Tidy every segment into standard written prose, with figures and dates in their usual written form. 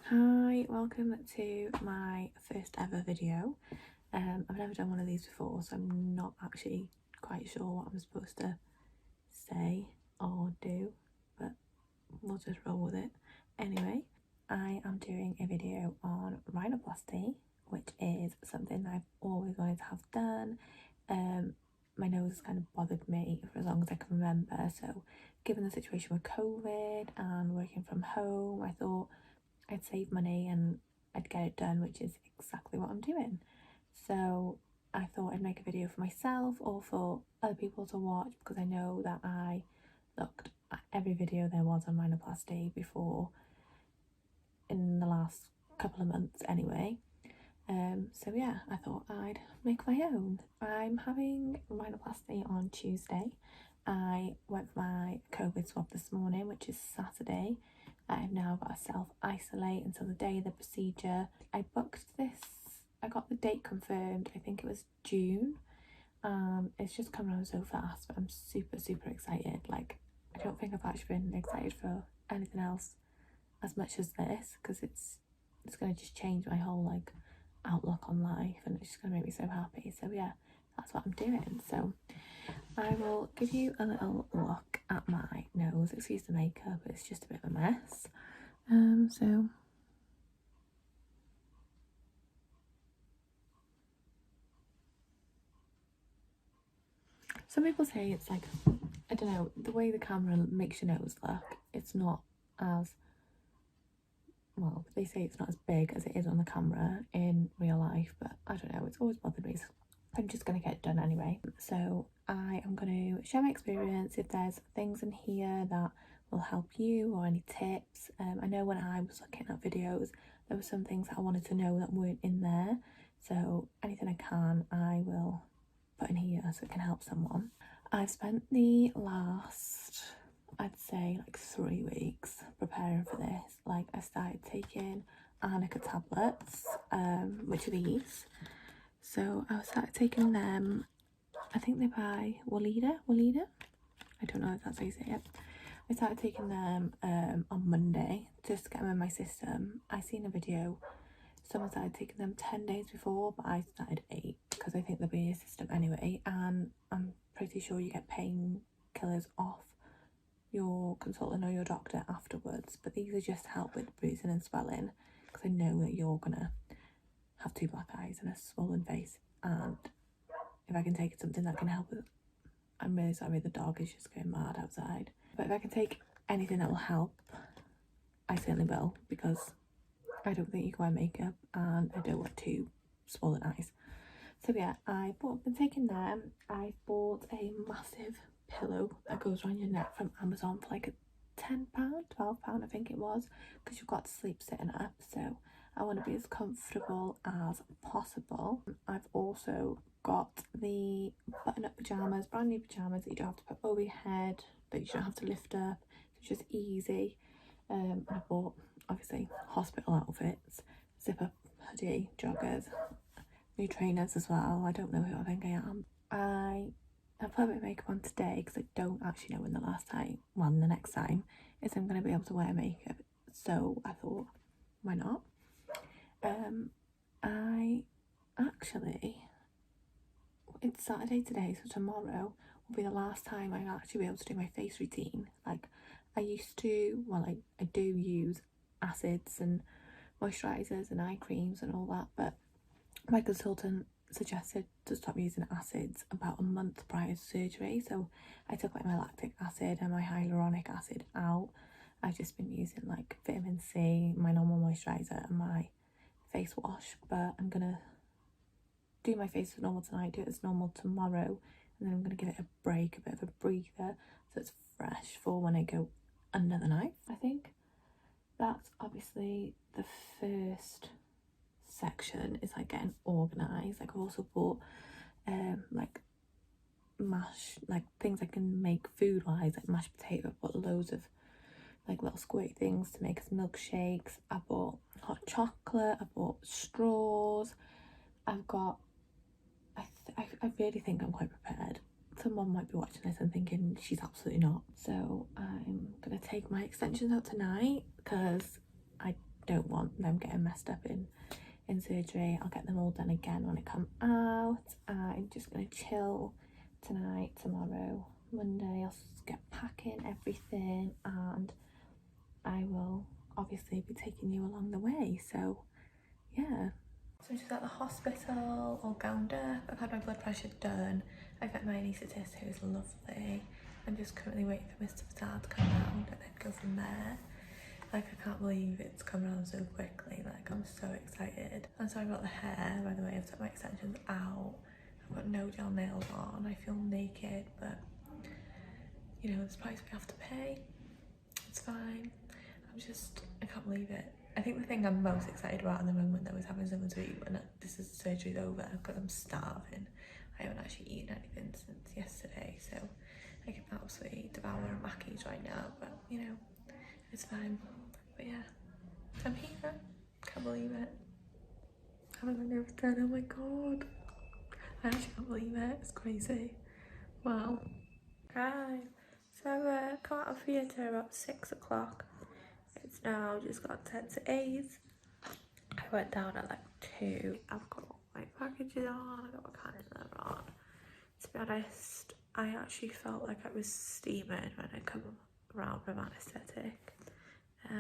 Hi, welcome to my first ever video. I've never done one of these before, so I'm not actually quite sure what I'm supposed to say or do, but we'll just roll with it. Anyway, I am doing a video on rhinoplasty, which is something that I've always wanted to have done. My nose has kind of bothered me for as long as I can remember, so given the situation with COVID and working from home, I thought I'd save money and I'd get it done, which is exactly what I'm doing. So I thought I'd make a video for myself or for other people to watch, because I know that I looked at every video there was on rhinoplasty before in the last couple of months anyway. So yeah, I thought I'd make my own. I'm having rhinoplasty on Tuesday. I went for my COVID swab this morning, which is Saturday. I've now got to self-isolate until the day of the procedure. I booked this, I got the date confirmed, I think it was June. It's just come around so fast, but I'm super excited. Like, I don't think I've actually been excited for anything else as much as this, because it's going to just change my whole like outlook on life, and it's just going to make me so happy. So yeah, that's what I'm doing. So I will give you a little look at my nose. Excuse the makeup, it's just a bit of a mess. So some people say it's like, I don't know, the way the camera makes your nose look, it's not as, well, they say it's not as big as it is on the camera in real life, but I don't know, it's always bothered me. So I'm just going to get it done anyway. So I am going to share my experience. If there's things in here that will help you or any tips, I know when I was looking at videos there were some things that I wanted to know that weren't in there, so anything I can I will put in here so it can help someone. I've spent the last, I'd say, like 3 weeks preparing for this. Like, I started taking arnica tablets, which are these. So I started taking them, I think they're by Walida. I don't know if that's how you say it. I started taking them on Monday just to get them in my system. I seen a video, someone started taking them 10 days before, but I started 8 because I think they'll be in your system anyway, and I'm pretty sure you get painkillers off your consultant or your doctor afterwards, but these are just to help with bruising and swelling, because I know that you're gonna have 2 black eyes and a swollen face, and if I can take something that can help with, I'm really sorry, the dog is just going mad outside, but if I can take anything that will help, I certainly will, because I don't think you can wear makeup and I don't want 2 swollen eyes. So yeah, I've been taking them. I bought a massive pillow that goes around your neck from Amazon for like a £10, £12 I think it was, because you've got to sleep sitting up, so I want to be as comfortable as possible. I've also got the button-up pyjamas, brand new pyjamas that you don't have to put over your head, that you don't have to lift up, it's just easy. And I bought, obviously, hospital outfits, zip-up hoodie, joggers, new trainers as well. I don't know who I think I am. I put my makeup on today because I don't actually know when the next time is I'm going to be able to wear makeup, so I thought, why not? I actually, it's Saturday today, so tomorrow will be the last time I'll actually be able to do my face routine. Like, I used to, well, I do use acids and moisturisers and eye creams and all that, but my consultant suggested to stop using acids about a month prior to surgery, so I took like my lactic acid and my hyaluronic acid out. I've just been using like vitamin C, my normal moisturiser and my face wash, but I'm gonna do my face as normal tonight, do it as normal tomorrow, and then I'm gonna give it a break, a bit of a breather, so it's fresh for when I go under the knife. I think that's obviously the first section, is like getting organised. Like, I've also bought like mash, like things I can make food wise, like mashed potato. I've bought loads of like little squirty things to make as milkshakes. I bought hot chocolate, I bought straws, I've got, I really think I'm quite prepared. Someone might be watching this and thinking she's absolutely not. So I'm gonna take my extensions out tonight because I don't want them getting messed up in surgery. I'll get them all done again when I come out. I'm just gonna chill tonight, tomorrow, Monday. I'll get packing everything, and I will obviously be taking you along the way. So yeah. So I'm just at the hospital, all gowned up. I've had my blood pressure done. I've met my anaesthetist, who is lovely. I'm just currently waiting for Mr. Patel to come round and then go from there. Like, I can't believe it's come around so quickly. Like, I'm so excited. And so I've got the hair, by the way. I've took my extensions out. I've got no gel nails on. I feel naked, but you know, it's the price we have to pay. It's fine. I can't believe it. I think the thing I'm most excited about at the moment, though, is having someone to eat when this is surgery's over, because I'm starving. I haven't actually eaten anything since yesterday, so I can absolutely devour a Mackey's right now, but you know, it's fine. But yeah, I'm here. Can't believe it. Having my nerves done, oh my god. I actually can't believe it. It's crazy. Wow. Right. So come out of theatre about 6 o'clock. It's now just got 10 to 8. I went down at like 2. I've got all my packages on, I've got my cannula on. To be honest, I actually felt like I was steaming when I come around from anaesthetic.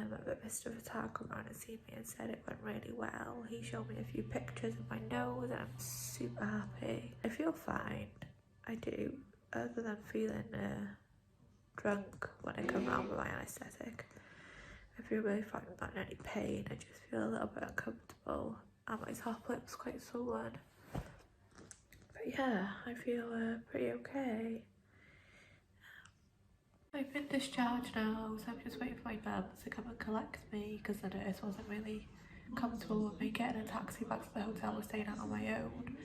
But Mr. Vital came around and seen me and said it went really well. He showed me a few pictures of my nose and I'm super happy. I feel fine, I do, other than feeling drunk when I come around with my anaesthetic. I feel really fine, not in any pain. I just feel a little bit uncomfortable and my top lip's quite swollen. But yeah, I feel pretty okay. I've been discharged now, so I'm just waiting for my mum to come and collect me, because the nurse wasn't really comfortable with me getting a taxi back to the hotel I was staying at on my own.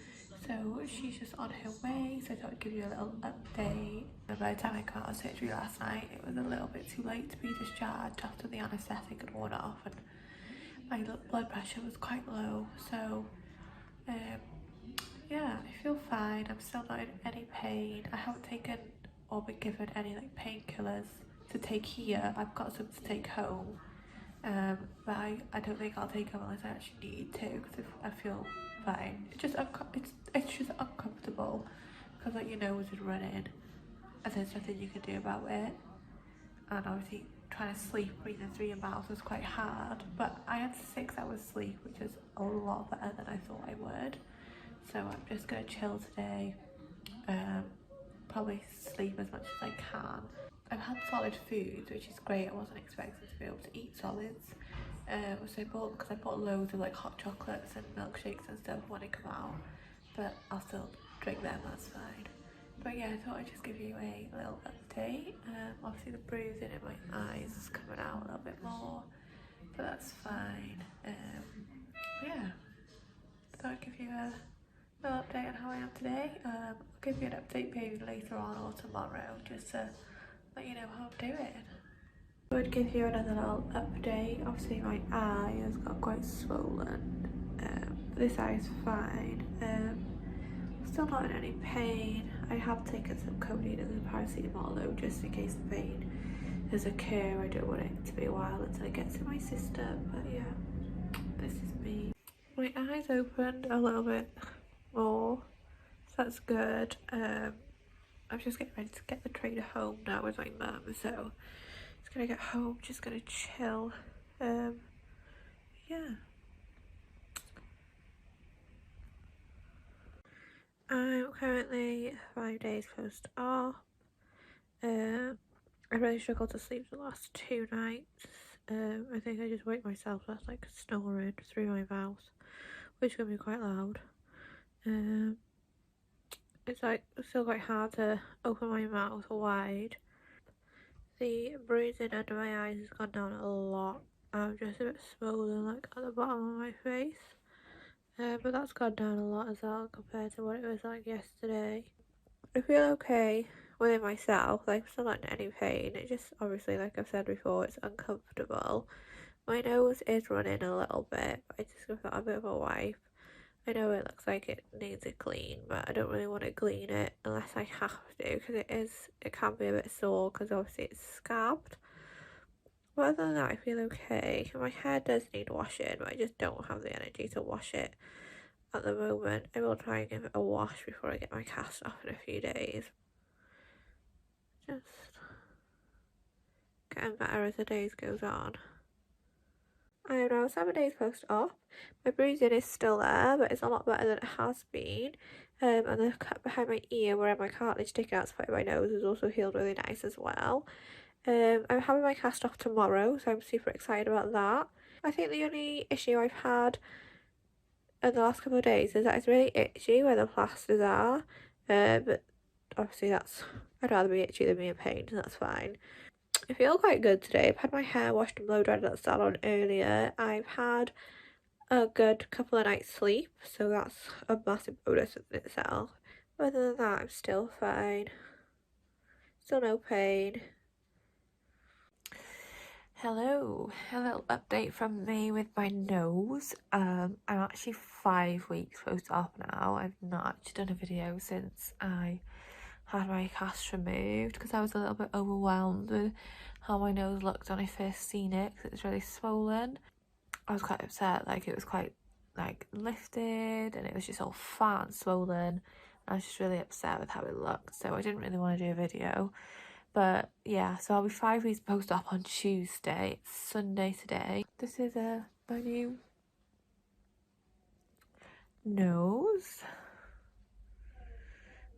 So she's just on her way, so I thought I'd give you a little update. And by the time I got out of surgery last night, it was a little bit too late to be discharged after the anaesthetic had worn off and my blood pressure was quite low. So yeah, I feel fine. I'm still not in any pain. I haven't taken or been given any like painkillers to take here. I've got some to take home, but I don't think I'll take them unless I actually need to, because I feel fine. It's just uncomfortable because like your nose is running and there's nothing you can do about it, and obviously trying to sleep breathing through your mouth was quite hard, but I had 6 hours sleep, which is a lot better than I thought I would. So I'm just gonna chill today, probably sleep as much as I can. I've had solid foods, which is great. I wasn't expecting to be able to eat solids. So I bought loads of like hot chocolates and milkshakes and stuff when I come out, but I'll still drink them, that's fine. But yeah, I thought I'd just give you a little update. Obviously the bruising in my eyes is coming out a little bit more, but that's fine. Yeah, I thought I'd give you a little update on how I am today. I'll give you an update maybe later on or tomorrow, just to let you know how I'm doing. I would give you another little update. Obviously my eye has got quite swollen. This eye is fine. Still not in any pain. I have taken some codeine and some paracetamol though, just in case the pain does occur. I don't want it to be a while until it gets in my system, but yeah, this is me. My eyes opened a little bit more, so that's good. I'm just getting ready to get the trainer home now with my mum, so just gonna get home, just gonna chill. Yeah. I'm currently 5 days post-op. I really struggled to sleep the last 2 nights. I think I just waked myself up like snoring through my mouth, which can be quite loud. It's like still quite hard to open my mouth wide. The bruising under my eyes has gone down a lot. I'm just a bit swollen like at the bottom of my face. But that's gone down a lot as well compared to what it was like yesterday. I feel okay within myself, like I'm still not in any pain. It just, obviously, like I've said before, it's uncomfortable. My nose is running a little bit, but I just give that a bit of a wipe. I know it looks like it needs a clean, but I don't really want to clean it unless I have to, because it can be a bit sore because obviously it's scabbed. But other than that, I feel okay. My hair does need washing, but I just don't have the energy to wash it at the moment. I will try and give it a wash before I get my cast off in a few days. Just getting better as the days goes on. I am now 7 days post-op. My bruising is still there, but it's a lot better than it has been. And the cut behind my ear where my cartilage sticking out to put in my nose is also healed really nice as well. I'm having my cast off tomorrow, so I'm super excited about that. I think the only issue I've had in the last couple of days is that it's really itchy where the plasters are. But obviously I'd rather be itchy than be in pain, so that's fine. I feel quite good today. I've had my hair washed and blow dried at the salon earlier. I've had a good couple of nights sleep, so that's a massive bonus in itself. But other than that, I'm still fine. Still no pain. Hello, a little update from me with my nose. I'm actually 5 weeks post-op now. I've not actually done a video since I had my cast removed because I was a little bit overwhelmed with how my nose looked when I first seen it because it's really swollen. I was quite upset, like it was quite like lifted and it was just all fat and swollen. I was just really upset with how it looked, so I didn't really want to do a video. But yeah, so I'll be 5 weeks post-op on Tuesday. It's Sunday today. This is my new nose.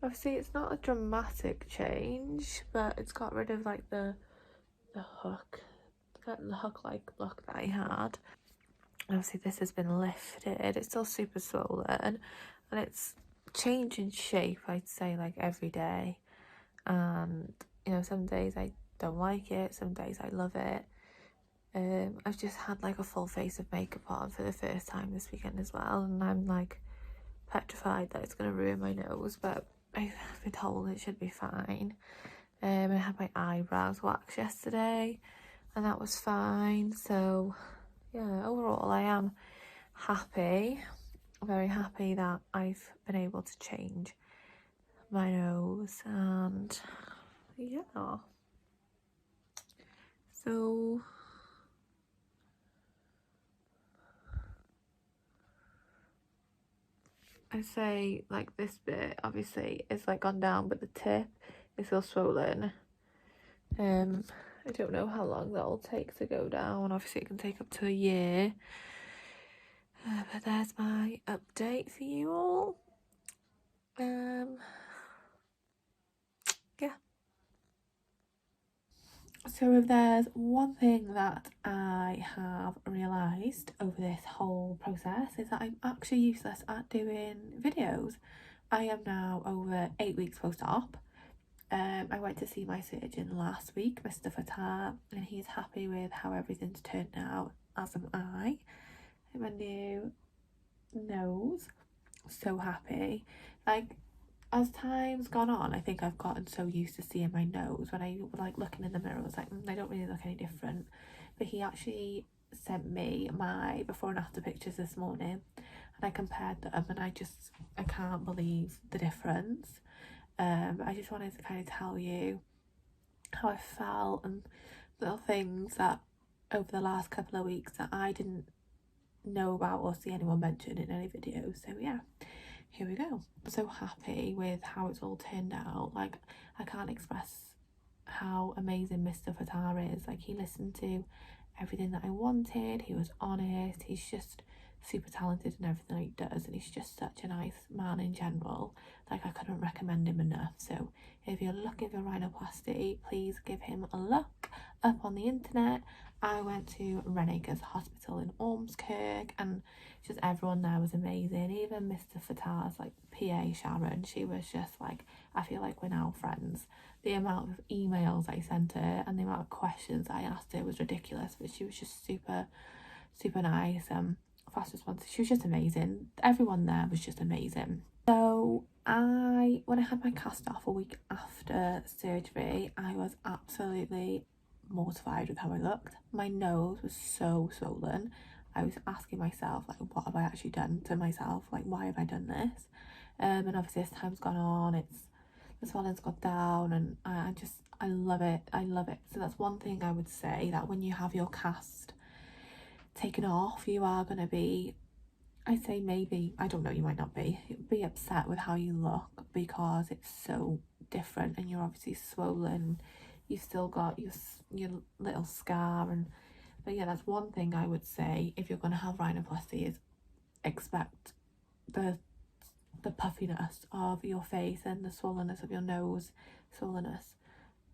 Obviously it's not a dramatic change, but it's got rid of like the hook, the hook-like look that I had. Obviously this has been lifted. It's still super swollen and it's changing shape, I'd say, like every day. And you know, some days I don't like it, some days I love it. I've just had like a full face of makeup on for the first time this weekend as well, and I'm like petrified that it's gonna ruin my nose, but I've been told it should be fine. I had my eyebrows waxed yesterday and that was fine, so yeah, overall I am happy, very happy that I've been able to change my nose. And yeah, so I say like this bit obviously is like gone down, but the tip is still swollen. I don't know how long that'll take to go down. Obviously it can take up to a year. But there's my update for you all. Yeah. So if there's one thing that I have realised over this whole process is that I'm actually useless at doing videos. I am now over 8 weeks post-op. I went to see my surgeon last week, Mr. Fatah, and he's happy with how everything's turned out, as am I. My new nose, so happy. Like, as time's gone on, I think I've gotten so used to seeing my nose. When I like looking in the mirror, I was like, I don't really look any different. But he actually sent me my before and after pictures this morning, and I compared them, and I can't believe the difference. I just wanted to kind of tell you how I felt and little things that over the last couple of weeks that I didn't know about or see anyone mention in any videos. So yeah, here we go. I'm so happy with how it's all turned out. Like, I can't express how amazing Mr. Fatah is. Like, he listened to everything that I wanted, he was honest, he's just super talented in everything he does, and he's just such a nice man in general. Like, I couldn't recommend him enough. So if you're looking for rhinoplasty, please give him a look up on the internet. I went to Renegers Hospital in Ormskirk, and just everyone there was amazing. Even Mr. Fatah's like PA Sharon, she was just like, I feel like we're now friends. The amount of emails I sent her and the amount of questions I asked her was ridiculous, but she was just super nice. Fast response, she was just amazing. Everyone there was just amazing. So when I had my cast off a week after surgery, I was absolutely mortified with how I looked. My nose was so swollen. I was asking myself, like, what have I actually done to myself? Like, why have I done this? And obviously as time's gone on, the swelling's gone down, and I love it. I love it. So that's one thing I would say, that when you have your cast taken off, you are going to be, I'd say maybe, I don't know, you might not be upset with how you look, because it's so different, and you're obviously swollen. You've still got your little scar, and but yeah, that's one thing I would say if you're going to have rhinoplasty, is expect the puffiness of your face and the swollenness of your nose. Swollenness,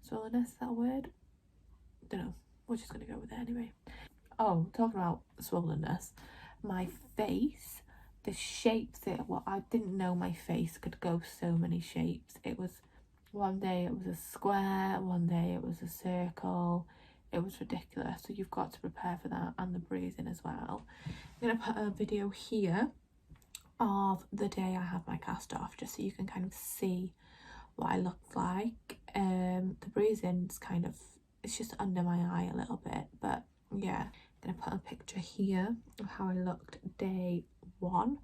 is that a word? Don't know, we're just going to go with it anyway. Oh, talking about swollenness, my face, the shapes, I didn't know my face could go so many shapes. It was, one day it was a square, one day it was a circle. It was ridiculous. So you've got to prepare for that, and the bruising as well. I'm going to put a video here of the day I had my cast off, just so you can kind of see what I looked like. The bruising's kind of, it's just under my eye a little bit, but yeah. I'm gonna put a picture here of how I looked day one.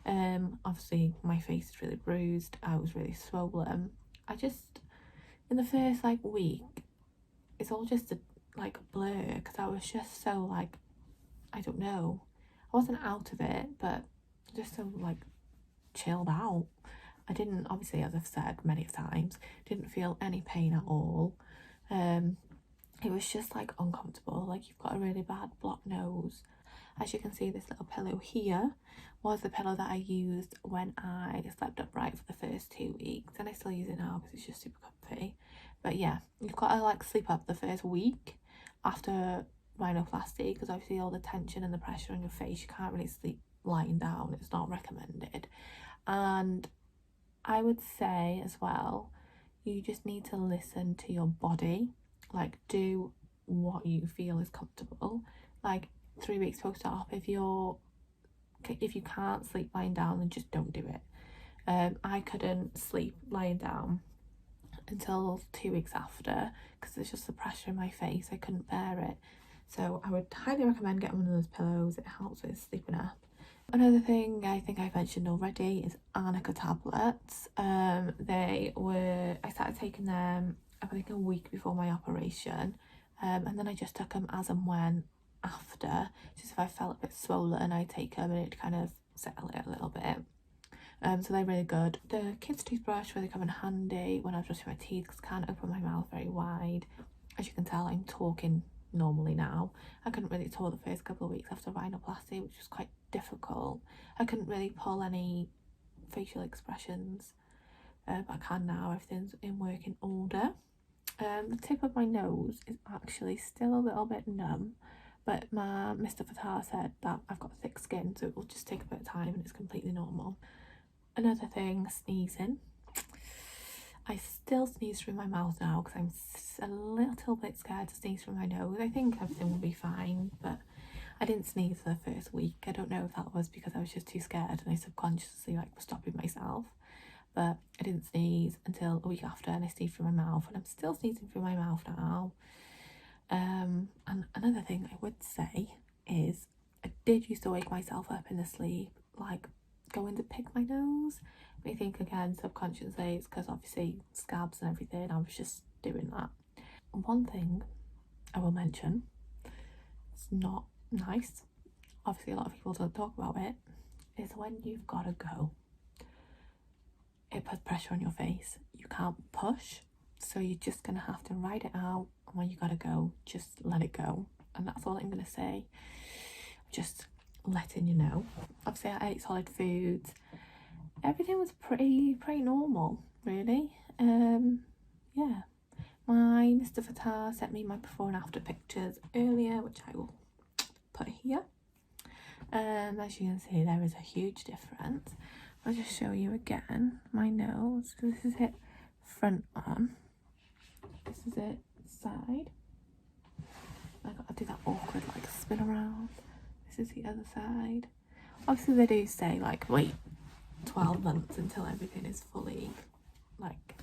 Obviously my face is really bruised, I was really swollen. I just, in the first like week, it's all just a like blur, because I was just so like, I don't know, I wasn't out of it, but just so like chilled out. I didn't, obviously, as I've said many times, didn't feel any pain at all. It was just like uncomfortable, like you've got a really bad blocked nose. As you can see, this little pillow here was the pillow that I used when I slept upright for the first 2 weeks, and I still use it now because it's just super comfy. But yeah, you've got to like sleep up the first week after rhinoplasty, because obviously all the tension and the pressure on your face, you can't really sleep lying down, it's not recommended. And I would say as well, you just need to listen to your body, like do what you feel is comfortable. Like 3 weeks post-op, if you can't sleep lying down, then just don't do it. I couldn't sleep lying down until 2 weeks after, because it's just the pressure in my face, I couldn't bear it. So I would highly recommend getting one of those pillows, it helps with sleeping up. Another thing I think I've mentioned already is arnica tablets. I started taking them I think a week before my operation, and then I just took them as and when after, just if I felt a bit swollen I'd take them and it'd kind of settle it a little bit. So they're really good. The kids' toothbrush really come in handy when I was brushing my teeth, because I can't open my mouth very wide. As you can tell, I'm talking normally now. I couldn't really talk the first couple of weeks after rhinoplasty, which was quite difficult. I couldn't really pull any facial expressions, but I can now. Everything's in working order. The tip of my nose is actually still a little bit numb, but my Mr. Fatah said that I've got thick skin, so it will just take a bit of time and it's completely normal. Another thing, sneezing. I still sneeze through my mouth now because I'm a little bit scared to sneeze through my nose. I think everything will be fine, but I didn't sneeze for the first week. I don't know if that was because I was just too scared and I subconsciously like was stopping myself. But I didn't sneeze until a week after, and I sneezed through my mouth, and I'm still sneezing through my mouth now. And another thing I would say is I did used to wake myself up in the sleep, like going to pick my nose. But I think again subconsciously it's because obviously scabs and everything, I was just doing that. One thing I will mention, it's not nice, obviously a lot of people don't talk about it, is when you've got to go. It puts pressure on your face. You can't push, so you're just gonna have to ride it out, and when you gotta go, just let it go. And that's all I'm gonna say. Just letting you know. Obviously I ate solid foods. Everything was pretty normal, really. Yeah. My Mr. Fatah sent me my before and after pictures earlier, which I will put here. As you can see, there is a huge difference. I'll just show you again my nose. So this is it front on, this is it side. I gotta do that awkward like spin around. This is the other side. Obviously they do say like wait 12 months until everything is fully like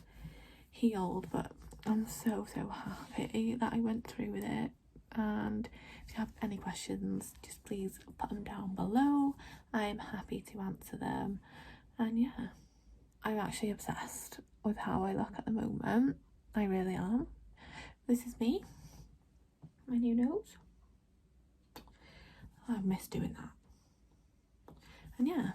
healed, but I'm so happy that I went through with it. And if you have any questions, just please put them down below. I'm happy to answer them. And yeah, I'm actually obsessed with how I look at the moment. I really am. This is me, my new nose. I've missed doing that. And yeah,